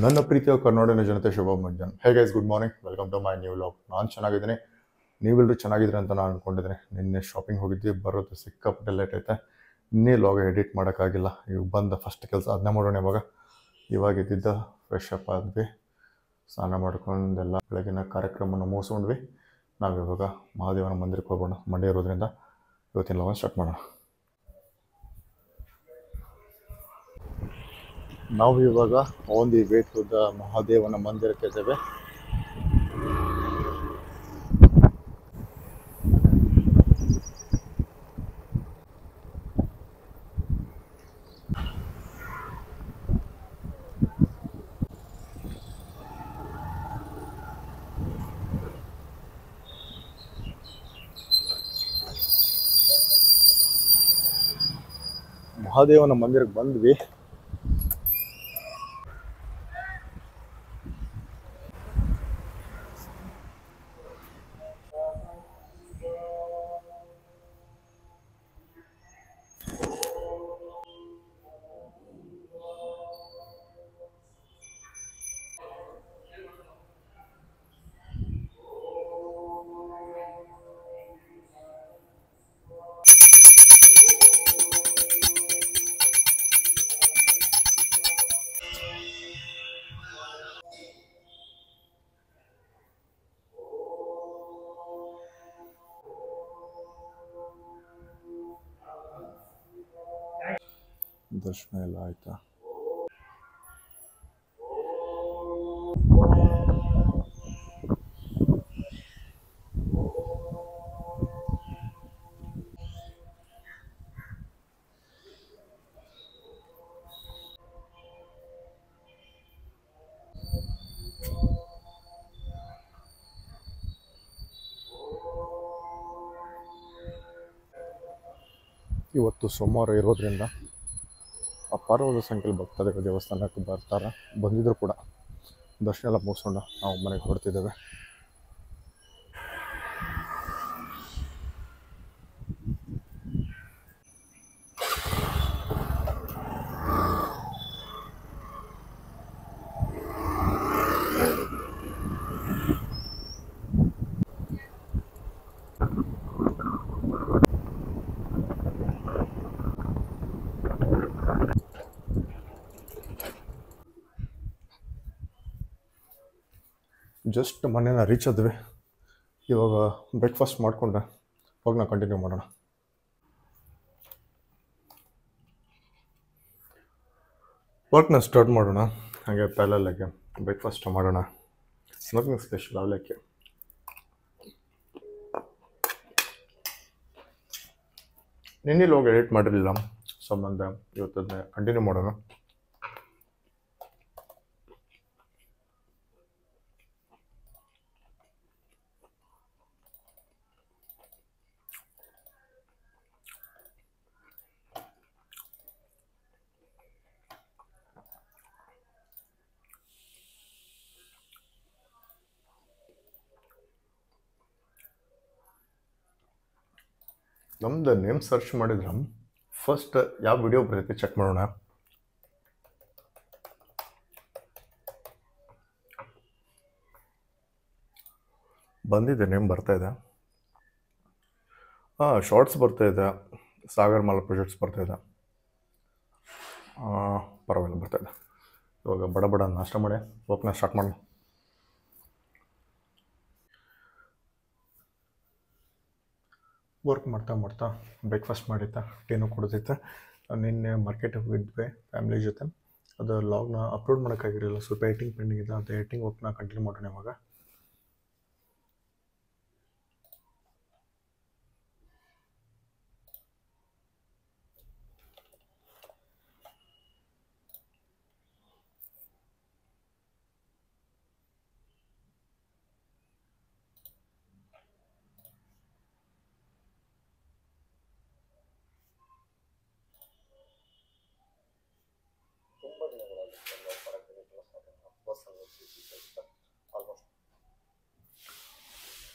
ನನ್ನ ಪ್ರೀತಿಯ ಕರ್ನಾಟಕ ಜನತೆ ಶುಭ ಮುಂಜಾನೆ. Hey guys, good morning, welcome to my new vlog. ನಾನು ಚೆನ್ನಾಗಿದ್ದೀನಿ, ನೀವೆಲ್ಲರೂ ಚೆನ್ನಾಗಿದ್ದೀರಿ ಅಂತ ನಾನು ಅಂದ್ಕೊಂಡಿದ್ದೀನಿ. ನಿನ್ನೆ ಶಾಪಿಂಗ್ ಹೋಗಿದ್ವಿ, ಬರೋದು ಸಿಕ್ಕಾಪಟ್ಟೆ ಲೇಟ್ ಐತೆ. ಇನ್ನೇ ಲಾಗ್ ಎಡಿಟ್ ಮಾಡೋಕ್ಕಾಗಿಲ್ಲ. ಇವಾಗ ಬಂದ ಫಸ್ಟ್ ಕೆಲಸ ಅದನ್ನೇ ಮಾಡೋಣ. ಇವಾಗ ಇದ್ದಿದ್ದ ಫ್ರೆಶ್ ಅಪ್ ಆದ್ವಿ, ಸ್ನಾನ ಮಾಡ್ಕೊಂಡೆಲ್ಲ ಬೆಳಗಿನ ಕಾರ್ಯಕ್ರಮನ ಮುಗಿಸ್ಕೊಂಡ್ವಿ. ನಾವಿವಾಗ ಮಹಾದೇವನ ಮಂದಿರಕ್ಕೆ ಹೋಗೋಣ. ಮಂಡ್ಯ ಇರೋದ್ರಿಂದ ಇವತ್ತಿನ ಲಾಗ್ ಸ್ಟಾರ್ಟ್ ಮಾಡೋಣ. ನಾವು ಇವಾಗ on the way to the ಮಹಾದೇವನ ಮಂದಿರಕ್ಕೆ ಇದ್ದೇವೆ. ಮಹಾದೇವನ ಮಂದಿರಕ್ಕೆ ಬಂದ್ವಿ. ದರ್ಶನ ಎಲ್ಲ ಆಯ್ತಾ? ಇವತ್ತು ಸೋಮವಾರ ಇರೋದ್ರಿಂದ ಅಪಾರವಾದ ಸಂಖ್ಯೆಯಲ್ಲಿ ಭಕ್ತಾದಿಗಳು ದೇವಸ್ಥಾನಕ್ಕೆ ಬಂದಿದ್ರು ಕೂಡ ದರ್ಶನ ಎಲ್ಲ ಮುಗಿಸ್ಕೊಂಡು ನಾವು ಮನೆಗೆ ಹೊರಡ್ತಿದ್ದೇವೆ. ಜಸ್ಟ್ ಮನೇನ ರೀಚ್ ಆದ್ವಿ. ಇವಾಗ ಬ್ರೇಕ್ಫಾಸ್ಟ್ ಮಾಡಿಕೊಂಡೆ ಹೋಗಿ ನಾವು ಕಂಟಿನ್ಯೂ ಮಾಡೋಣ. ವರ್ಕ್ನ ಸ್ಟಾರ್ಟ್ ಮಾಡೋಣ. ಹಾಗೆ ಪ್ಯಾರಲಲ್ಲಾಗಿ ಬ್ರೇಕ್ಫಾಸ್ಟ್ ಮಾಡೋಣ. ನಥಿಂಗ್ ಸ್ಪೆಷಲ್, ಅವಲಕ್ಕಿ. ನಿನ್ನೆ ಹೋಗಿ ಎಡಿಟ್ ಮಾಡಿರಲಿಲ್ಲ ಸಂಬಂಧ ಇವತ್ತದನ್ನ ಕಂಟಿನ್ಯೂ ಮಾಡೋಣ. ನಮ್ದು ನೇಮ್ ಸರ್ಚ್ ಮಾಡಿದ್ರೆ ಫಸ್ಟ್ ಯಾವ ವಿಡಿಯೋ ಬರುತ್ತೆ ಚೆಕ್ ಮಾಡೋಣ. ಬಂದಿದೆ, ನೇಮ್ ಬರ್ತಾಯಿದೆ. ಶಾರ್ಟ್ಸ್ ಬರ್ತಾಯಿದೆ, ಸಾಗರ್ ಮಾಲ್ ಪ್ರಾಜೆಕ್ಟ್ಸ್ ಬರ್ತಾಯಿದೆ. ಪರವಾಗಿಲ್ಲ, ಬರ್ತಾಯಿದೆ. ಇವಾಗ ಬಡ ನಾಷ್ಟ ಮಾಡಿ ವರ್ಕ್ನ ಸ್ಟಾರ್ಟ್ ಮಾಡೋಣ. ವರ್ಕ್ ಮಾಡ್ತಾ ಬ್ರೇಕ್ಫಾಸ್ಟ್ ಮಾಡಿದ್ದೆ, ಟೀನು ಕುಡಿದಿದ್ದೆ. ನಿನ್ನೆ ಮಾರ್ಕೆಟಿಗೆ ಹೋಗಿದ್ವಿ ಫ್ಯಾಮಿಲಿ ಜೊತೆ. ಅದು ಲಾಗ್ನ ಅಪ್ಲೋಡ್ ಮಾಡೋಕ್ಕಾಗಿರಲಿಲ್ಲ, ಸ್ವಲ್ಪ ಎಡಿಟಿಂಗ್ ಪೆಂಡಿಂಗ್ ಇದೆ. ಅಂತ ಎಡಿಟಿಂಗ್ ವರ್ಕ್ನ ಕಂಟಿನ್ಯೂ ಮಾಡೋಣ ಇವಾಗ.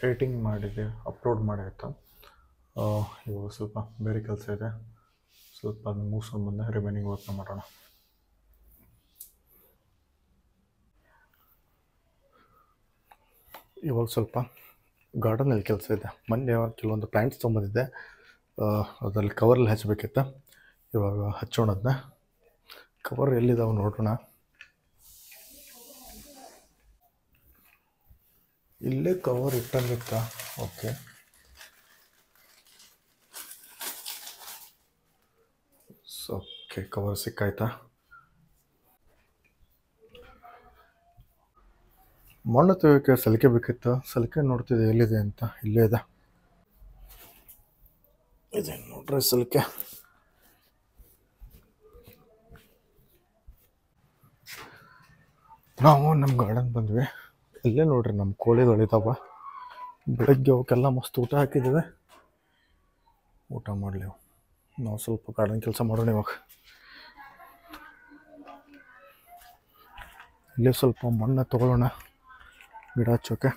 ಎಡಿಟಿಂಗ್ ಮಾಡಿದೆ, ಅಪ್ಲೋಡ್ ಮಾಡಾಯ್ತು. ಇವಾಗ ಸ್ವಲ್ಪ ಬೇರೆ ಕೆಲಸ ಇದೆ, ಸ್ವಲ್ಪ ಅದನ್ನು ಮುಗಿಸ್ಕೊಂಡು ಬಂದೆ ರಿಮೈನಿಂಗ್ ವರ್ಕ್ನ ಮಾಡೋಣ. ಇವಾಗ ಸ್ವಲ್ಪ ಗಾರ್ಡನಲ್ಲಿ ಕೆಲಸ ಇದೆ. ಮೊನ್ನೆ ಕೆಲವೊಂದು ಪ್ಲ್ಯಾಂಟ್ಸ್ ತೊಗೊಂಬಂದಿದ್ದೆ, ಅದರಲ್ಲಿ ಕವರಲ್ಲಿ ಹಚ್ಚಬೇಕಿತ್ತು. ಇವಾಗ ಹಚ್ಚೋಣ ಅದನ್ನ. ಕವರ್ ಎಲ್ಲಿದ್ದಾವೆ ನೋಡೋಣ. ಇಲ್ಲೇ ಕವರ್ ಇಟ್ಟಂಗಿತ್ತ. ಓಕೆ, ಓಕೆ, ಕವರ್ ಸಿಕ್ಕಾಯ್ತಾ. ಮಣ್ಣು ತೆಗಿಯೋಕ್ಕೆ ಸಲಿಕೆ ಬೇಕಿತ್ತು. ಸಲಿಕೆ ನೋಡ್ತಿದ್ದೆ ಎಲ್ಲಿದೆ ಅಂತ. ಇಲ್ಲೇ ಇದೆ ನೋಡ್ರಿ ಸಲಿಕೆ. ನಾವು ನಮ್ಮ ಗಾರ್ಡನ್ ಬಂದ್ವಿ. ಇಲ್ಲೇ ನೋಡ್ರಿ ನಮ್ಮ ಕೋಳಿಗಳಿದ್ದಾವೆ. ಬೆಳಗ್ಗೆ ಅವಕ್ಕೆಲ್ಲ ಮಸ್ತ್ ಊಟ ಹಾಕಿದ್ದೀವಿ. ಊಟ ಮಾಡಲಿ. ನಾವು ಸ್ವಲ್ಪ ಗಾರ್ಡನ್ ಕೆಲಸ ಮಾಡೋಣ ಇವಾಗ. ಇಲ್ಲೇ ಸ್ವಲ್ಪ ಮಣ್ಣು ತೊಗೊಳ್ಳೋಣ ಗಿಡ ಹಚ್ಚೋಕೆ.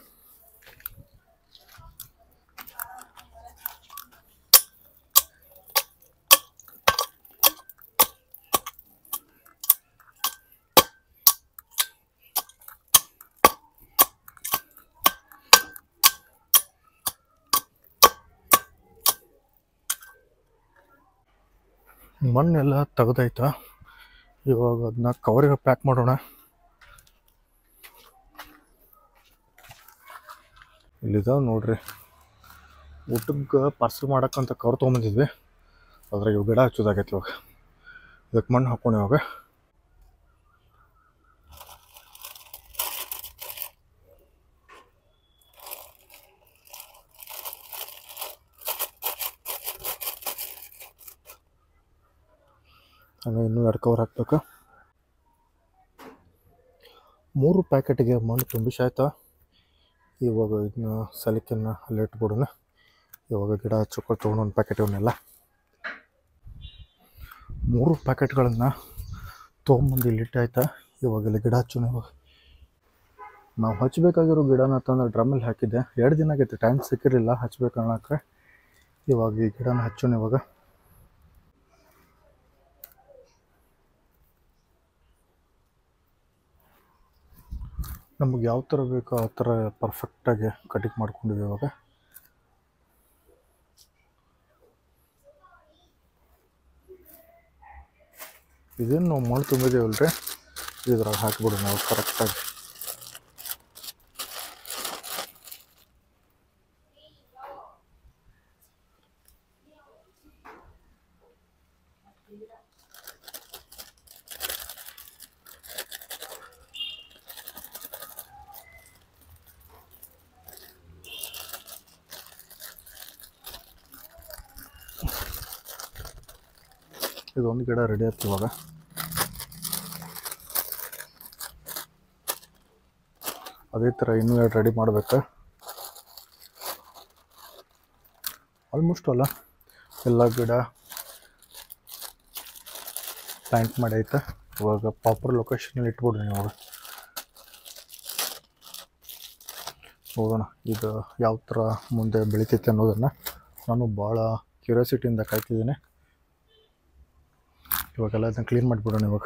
ಮಣ್ಣೆಲ್ಲ ತೆಗೆದಾಯ್ತಾ. ಇವಾಗ ಅದನ್ನ ಕವರಿಗೆ ಪ್ಯಾಕ್ ಮಾಡೋಣ. ಇಲ್ಲಿದ್ದಾವೆ ನೋಡ್ರಿ. ಊಟಕ್ಕೆ ಪಾರ್ಸಲ್ ಮಾಡೋಕ್ಕಂತ ಕವರ್ ತೊಗೊಂಬಂದಿದ್ವಿ. ಅದ್ರಾಗ ಇವು ಗಿಡ ಹಚ್ಚೋದಾಗೈತಿ. ಇವಾಗ ಇದಕ್ಕೆ ಮಣ್ಣು ಹಾಕೋಣ. ಇವಾಗ ಹಂಗೆ ಇನ್ನೂ 2 ಕವರ್ ಹಾಕ್ಬೇಕು. 3 ಪ್ಯಾಕೆಟಿಗೆ ಮಣ್ಣು ತುಂಬಿಸಿ ಆಯ್ತಾ. ಇವಾಗ ಇದನ್ನ ಸಲಿಕೆನ ಅಲ್ಲಿ ಇಟ್ಬಿಡೋಣ. ಇವಾಗ ಗಿಡ ಹಚ್ಚೋಕೆ ತೊಗೊಂಡು 1 ಪ್ಯಾಕೆಟ್ ಇವನ್ನೆಲ್ಲ 3 ಪ್ಯಾಕೆಟ್ಗಳನ್ನು ತೊಗೊಂಬಂದು ಇಲ್ಲಿಟ್ಟು ಆಯ್ತಾ. ಇವಾಗ ಇಲ್ಲಿ ಗಿಡ ಹಚ್ಚೋಣ. ಇವಾಗ ನಾವು ಹಚ್ಚಬೇಕಾಗಿರೋ ಗಿಡನ ತಂದು ಡ್ರಮ್ಮಲ್ಲಿ ಹಾಕಿದ್ದೆ. 2 ದಿನ ಆಗೈತೆ, ಟೈಮ್ ಸಿಕ್ಕಿರಲಿಲ್ಲ ಹಚ್ಬೇಕು ಅನ್ನೋಕ್ಕೆ. ಇವಾಗ ಈ ಗಿಡನ ಹಚ್ಚೋಣ. ಇವಾಗ ನಮಗೆ ಯಾವ ಥರ ಬೇಕೋ ಆ ಥರ ಪರ್ಫೆಕ್ಟಾಗಿ ಕಟಿಂಗ್ ಮಾಡ್ಕೊಂಡಿದ್ದೀವಿ. ಇವಾಗ ಇದೇನು ನಾವು ಮಣ್ಣು ತುಂಬಿದ್ದೀವಲ್ರಿ, ಇದ್ರಾಗ ಹಾಕಿಬಿಡು ನಾವು ಕರೆಕ್ಟಾಗಿ. ಇದೊಂದು ಗಿಡ ರೆಡಿ ಆಯ್ತು. ಇವಾಗ ಅದೇ ಥರ ಇನ್ನೂ 2 ರೆಡಿ ಮಾಡಬೇಕು. ಆಲ್ಮೋಸ್ಟ್ ಅಲ್ಲ ಎಲ್ಲ ಗಿಡ ಪ್ಲ್ಯಾಂಟ್ ಮಾಡಿ ಐತೆ. ಇವಾಗ ಪ್ರಾಪರ್ ಲೊಕೇಶನಲ್ಲಿ ಇಟ್ಬಿಡ್ರಿ. ಇವಾಗ ನೋಡೋಣ ಇದು ಯಾವ ಥರ ಮುಂದೆ ಬೆಳಿತೈತೆ ಅನ್ನೋದನ್ನು. ನಾನು ಭಾಳ ಕ್ಯೂರಿಯಾಸಿಟಿಯಿಂದ ಕಾಯ್ತಿದ್ದೀನಿ. ಇವಾಗೆಲ್ಲ ಅದನ್ನು ಕ್ಲೀನ್ ಮಾಡಿಬಿಡೋಣ. ಇವಾಗ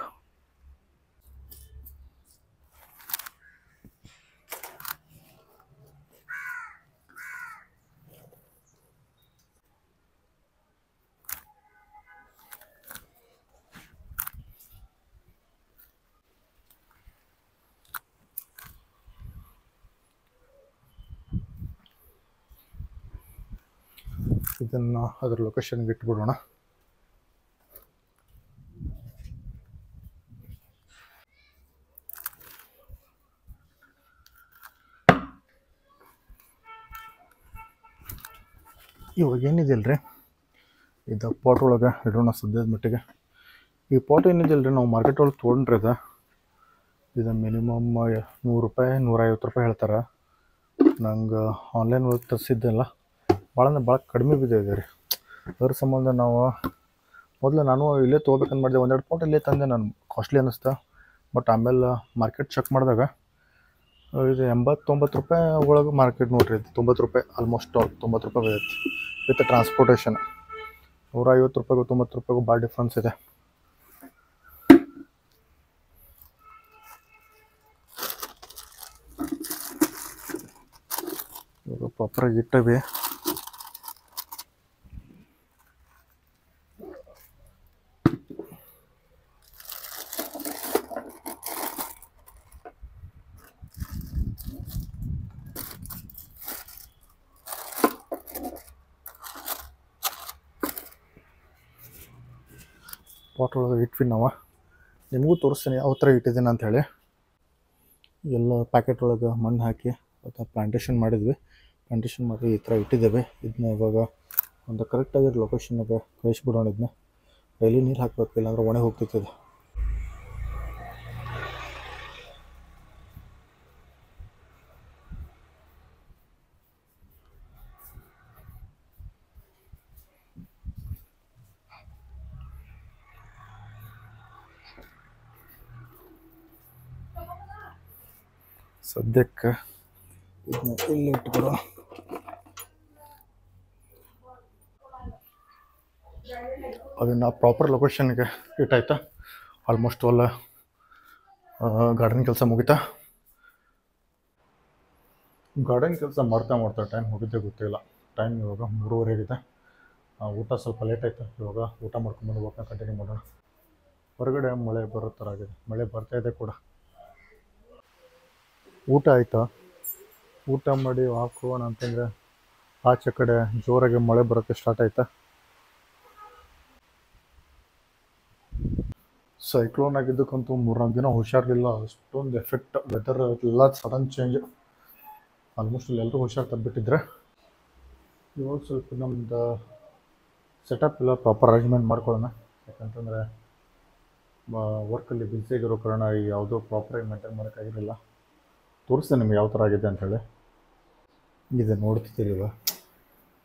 ಇದನ್ನು ಅದರ ಲೊಕೇಶನ್ಗೆ ಇಟ್ಬಿಡೋಣ. ಇವಾಗ ಏನಿದೆಯಲ್ರಿ, ಇದು ಪಾಟ್ ಒಳಗೆ ಇಡೋಣ ಸದ್ಯದ ಮಟ್ಟಿಗೆ. ಈ ಪಾಟ್ ಏನಿದೆಯಲ್ರಿ, ನಾವು ಮಾರ್ಕೆಟ್ ಒಳಗೆ ತೊಗೊಂಡ್ರಿ ಇದು ಮಿನಿಮಮ್ 100 ರೂಪಾಯಿ 150 ರೂಪಾಯಿ ಹೇಳ್ತಾರೆ. ನಂಗೆ ಆನ್ಲೈನ್ ಒಳಗೆ ತರಿಸಿದ್ದೆಲ್ಲ ಭಾಳ ಕಡಿಮೆ ಬಿದ್ದಿದೆ ರೀ. ಅದ್ರ ಸಂಬಂಧ ನಾವು ನಾನು ಇಲ್ಲೇ ತೊಗೋಬೇಕಂತ ಮಾಡಿದೆ. 1-2 ಪಾಟ್ ಇಲ್ಲೇ ತಂದೆ. ನಾನು ಕಾಸ್ಟ್ಲಿ ಅನ್ನಿಸ್ತಾ. ಬಟ್ ಆಮೇಲೆ ಮಾರ್ಕೆಟ್ ಚೆಕ್ ಮಾಡಿದಾಗ ಇದು 80-90 ರೂಪಾಯಿ ಒಳಗೆ ಮಾರ್ಕೆಟ್ ನೋಡ್ರಿ. ಇದು 90 ರೂಪಾಯಿ, ಆಲ್ಮೋಸ್ಟ್ ಆಲ್ 90 ರೂಪಾಯಿ ಬೀಳುತ್ತೆ ವಿತ್ ಟ್ರಾನ್ಸ್ಪೋರ್ಟೇಷನ್. 150 ರೂಪಾಯಿಗೂ 90 ರೂಪಾಯಿಗೂ ಭಾಳ ಡಿಫ್ರೆನ್ಸ್ ಇದೆ. ಥರ ಇಟ್ಟವೆ. ಪಾಟ್ ಒಳಗೆ ಇಟ್ವಿ ನಾವು. ನಿಮಗೂ ತೋರಿಸ್ತೀನಿ ಯಾವ ಥರ ಇಟ್ಟಿದ್ದೀನಿ ಅಂಥೇಳಿ. ಎಲ್ಲ ಪ್ಯಾಕೆಟ್ ಒಳಗೆ ಮಣ್ಣು ಹಾಕಿ ಅಥವಾ ಪ್ಲಾಂಟೇಶನ್ ಮಾಡಿದ್ವಿ. ಪ್ಲಾಂಟೇಶನ್ ಮಾಡಿ ಈ ಥರ ಇಟ್ಟಿದ್ದೇವೆ. ಇದನ್ನ ಇವಾಗ ಒಂದು ಕರೆಕ್ಟಾಗಿರೋ ಲೊಕೇಶನ್ಗೆ ಕಳಿಸ್ಬಿಡೋಣ. ಇದನ್ನ ಡೈಲಿ ನೀರು ಹಾಕಬೇಕು, ಇಲ್ಲಾಂದ್ರೆ ಒಣಗಿ ಹೋಗ್ತೈತೆ ಇದು. ಸದ್ಯಕ್ಕೆ ಇದನ್ನ ಇಲ್ಲಿ ಇಟ್ಬಿಡೋಣ. ಅದನ್ನು ಪ್ರಾಪರ್ ಲೊಕೇಶನ್ಗೆ ಇಟ್ಟಾಯ್ತಾ. ಆಲ್ಮೋಸ್ಟ್ ಎಲ್ಲ ಗಾರ್ಡನ್ ಕೆಲಸ ಮುಗಿತಾ. ಗಾರ್ಡನ್ ಕೆಲಸ ಮಾಡ್ತಾ ಟೈಮ್ ಹೋಗಿದ್ದೇ ಗೊತ್ತಿಲ್ಲ. ಟೈಮ್ ಇವಾಗ 3:30 ಆಗಿದೆ. ಊಟ ಸ್ವಲ್ಪ ಲೇಟ್ ಆಯಿತು. ಇವಾಗ ಊಟ ಮಾಡ್ಕೊಂಡ್ಬಂದು ವಾಕ್ನ ಕಂಟಿನ್ಯೂ ಮಾಡೋಣ. ಹೊರಗಡೆ ಮಳೆ ಬರೋ ಥರ ಆಗಿದೆ, ಮಳೆ ಬರ್ತಾಯಿದೆ ಕೂಡ. ಊಟ ಆಯಿತಾ? ಊಟ ಮಾಡಿ ವಾಕ್ ಹೋಗೋಣ ಅಂತಂದರೆ ಆಚೆ ಕಡೆ ಜೋರಾಗಿ ಮಳೆ ಬರೋಕ್ಕೆ ಸ್ಟಾರ್ಟ್ ಆಯಿತಾ. ಸೈಕ್ಲೋನ್ ಆಗಿದ್ದಕ್ಕಂತೂ 3-4 ದಿನ ಹುಷಾರಿಲ್ಲ. ಅಷ್ಟೊಂದು ಎಫೆಕ್ಟ್, ವೆದರ್ ಎಲ್ಲ ಸಡನ್ ಚೇಂಜ್. ಆಲ್ಮೋಸ್ಟ್ ಎಲ್ಲರೂ ಹುಷಾರು ತಪ್ಪಿಟ್ಟಿದ್ರೆ. ಇವಾಗ ಸ್ವಲ್ಪ ನಮ್ಮದು ಸೆಟಪ್ ಎಲ್ಲ ಪ್ರಾಪರ್ ಅರೇಂಜ್ಮೆಂಟ್ ಮಾಡ್ಕೊಳ್ಳೋಣ. ಯಾಕಂತಂದರೆ ವರ್ಕಲ್ಲಿ ಬ್ಯುಸಿಯಾಗಿರೋ ಕಾರಣ ಯಾವುದೋ ಪ್ರಾಪರಾಗಿ ಮೇಂಟೈನ್ ಮಾಡೋಕ್ಕಾಗಿರಲಿಲ್ಲ. ತೋರಿಸ್ತೇನೆ ನಿಮ್ಗೆ ಯಾವ ಥರ ಆಗಿದೆ ಅಂಥೇಳಿ. ಇದೆ ನೋಡ್ತಿದ್ದೀರಿವ,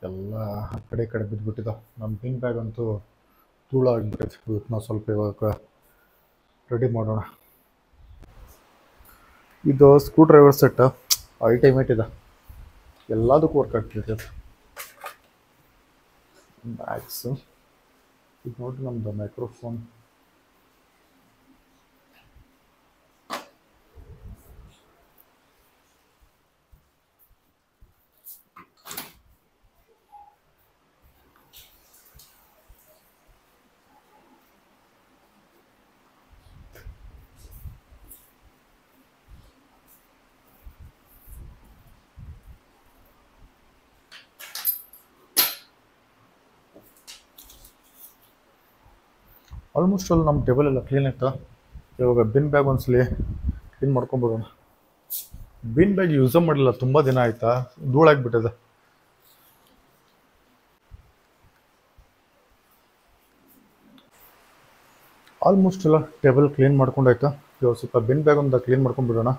ಎಲ್ಲ ಆ ಕಡೆ ಬಿದ್ದುಬಿಟ್ಟಿದ್ದಾವೆ. ನಮ್ಮ ಬಿನ್ ಬ್ಯಾಗ್ ಅಂತೂ ಧೂಳು ಆಗಿಬಿಟ್ಟೈತೆ. ಇವತ್ತು ನಾವು ಸ್ವಲ್ಪ ಇವಾಗ ರೆಡಿ ಮಾಡೋಣ. ಇದು ಸ್ಕ್ರೂ ಡ್ರೈವರ್ ಸೆಟ್ ಅಲ್ಟಿಮೇಟ್ ಇದೆ, ಎಲ್ಲದಕ್ಕೂ ವರ್ಕ್ ಆಗ್ತೈತೆ ಅದು. ಬ್ಯಾಗ್ಸು ಇದು ನೋಡಿರಿ, ನಮ್ಮದು ಮೈಕ್ರೋಫೋನ್. ಆಲ್ಮೋಸ್ಟ್ ಅಲ್ಲಿ ನಮ್ಮ ಟೇಬಲ್ ಎಲ್ಲ ಕ್ಲೀನ್ ಆಯ್ತಾ. ಇವಾಗ ಬಿನ್ ಬ್ಯಾಗ್ ಒಂದ್ಸಲಿ ಕ್ಲೀನ್ ಮಾಡ್ಕೊಂಬಿಡೋಣ. ಬಿನ್ ಬ್ಯಾಗ್ ಯೂಸೇ ಮಾಡಿಲ್ಲ, ತುಂಬ ದಿನ ಆಯ್ತಾ, ಧೂಳಾಗಿಬಿಟ್ಟಿದೆ. ಆಲ್ಮೋಸ್ಟ್ ಎಲ್ಲ ಟೇಬಲ್ ಕ್ಲೀನ್ ಮಾಡ್ಕೊಂಡಾಯ್ತಾ. ಇವಾಗ ಸ್ವಲ್ಪ ಬಿನ್ ಬ್ಯಾಗ್ ಒಂದು ಕ್ಲೀನ್ ಮಾಡ್ಕೊಂಡ್ಬಿಡೋಣ.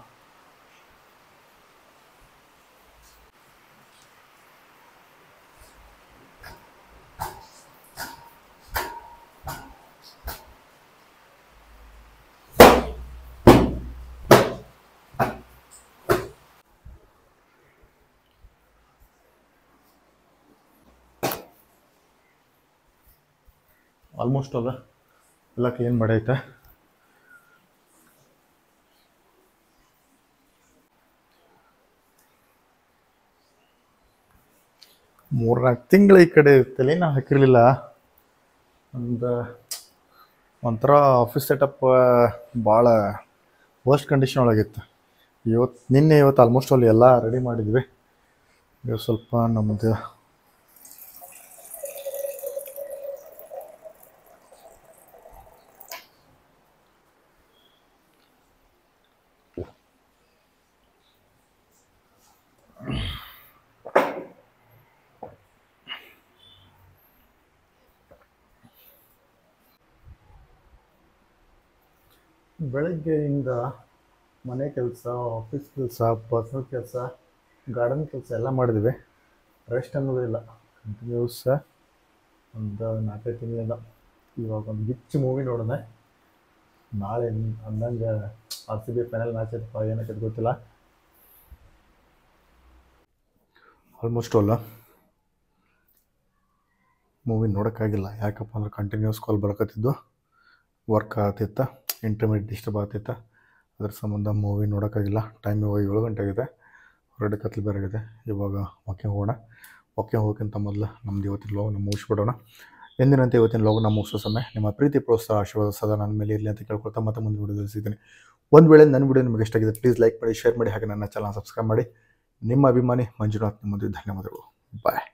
ಆಲ್ಮೋಸ್ಟ್ ಎಲ್ಲ ಕ್ಲೀನ್ ಮಾಡೈತೆ. ಮೂರ್ನಾಲ್ಕು ತಿಂಗಳು ಈ ಕಡೆ ತಲೆನ ಹಾಕಿರಲಿಲ್ಲ. ಒಂಥರ ಆಫೀಸ್ ಸೆಟಪ್ ಭಾಳ ವರ್ಸ್ಟ್ ಕಂಡೀಷನ್ ಒಳಗಿತ್ತು. ಇವತ್ತು ಆಲ್ಮೋಸ್ಟ್ ಅಲ್ಲಿ ಎಲ್ಲ ರೆಡಿ ಮಾಡಿದ್ವಿ. ಇವತ್ತು ಸ್ವಲ್ಪ ನಮ್ಮದು ಬೆಳಗ್ಗೆಯಿಂದ ಮನೆ ಕೆಲಸ, ಆಫೀಸ್ ಕೆಲಸ, ಪರ್ಸ್ನಲ್ ಕೆಲಸ, ಗಾರ್ಡನ್ ಕೆಲಸ ಎಲ್ಲ ಮಾಡಿದ್ವಿ. ರೆಸ್ಟ್ ಅನ್ನೋದಿಲ್ಲ, ಕಂಟಿನ್ಯೂಸ್ ಒಂದು 4-5 ತಿಂಗಳಿಂದ. ಇವಾಗ ಒಂದು ಗಿಚ್ಚು ಮೂವಿ ನೋಡಿದೆ. ನಾಳೆ ಅಂದಂಗೆ RCB ಫೈನಲ್ ಮ್ಯಾಚ್ ಐತಪ್ಪ, ಏನಕ್ಕೆ ಗೊತ್ತಿಲ್ಲ. ಆಲ್ಮೋಸ್ಟ್ ಅಲ್ಲ ಮೂವಿ ನೋಡೋಕ್ಕಾಗಿಲ್ಲ. ಯಾಕಪ್ಪ ಅಂದ್ರೆ ಕಂಟಿನ್ಯೂಸ್ ಕಾಲ್ ಬರಕತ್ತಿದ್ದು, ವರ್ಕ್ ಆಗ್ತಿತ್ತ, ಇಂಟರ್ನೆಟ್ ಡಿಸ್ಟರ್ಬ್ ಆಗ್ತಿತ್ತ. ಅದ್ರ ಸಂಬಂಧ ಮೂವಿ ನೋಡೋಕ್ಕಾಗಿಲ್ಲ. ಟೈಮ್ ಇವಾಗ 7 ಗಂಟೆ ಆಗಿದೆ. ಹೊರಗಡೆ ಕತ್ಲು ಬೇರೆ ಆಗಿದೆ. ಇವಾಗ ವಾಕಿಂಗ್ ಹೋಗೋಣ. ವಾಕಿಂಗ್ ಹೋಗೋಕ್ಕಿಂತ ಮೊದಲು ನಮ್ಮದು ಇವತ್ತಿನ ಲಾಗ್ನ ಮುಗಿಸ್ಬಿಡೋಣ. ಎಂದಿನಂತೆ ಇವತ್ತಿನ ಲಾಗ್ನ ಮುಗಿಸೋ ಸಮಯ ನಿಮ್ಮ ಪ್ರೀತಿ ಪ್ರೋತ್ಸಾಹ ಆಶೀರ್ವಾದ ಸದಾ ನನ್ನ ಮೇಲೆ ಇರಲಿ ಅಂತ ಕೇಳ್ಕೊಳ್ತಾ ಮತ್ತೆ ಮುಂದೆ ವಿಡಿಯೋದಲ್ಲಿ ಸಿಗ್ತೀನಿ. ಒಂದು ವೇಳೆ ನನ್ನ ವಿಡಿಯೋ ನಿಮಗೆ ಇಷ್ಟ ಆಗಿದೆ ಪ್ಲೀಸ್ ಲೈಕ್ ಮಾಡಿ, ಶೇರ್ ಮಾಡಿ, ಹಾಗೆ ನನ್ನ ಚಾನಲ್ ಸಬ್ಸ್ಕ್ರೈಬ್ ಮಾಡಿ. ನಿಮ್ಮ ಅಭಿಮಾನಿ ಮಂಜುನಾಥ್. ನಿಮ್ಮದು ಧನ್ಯವಾದಗಳು. ಬಾಯ್.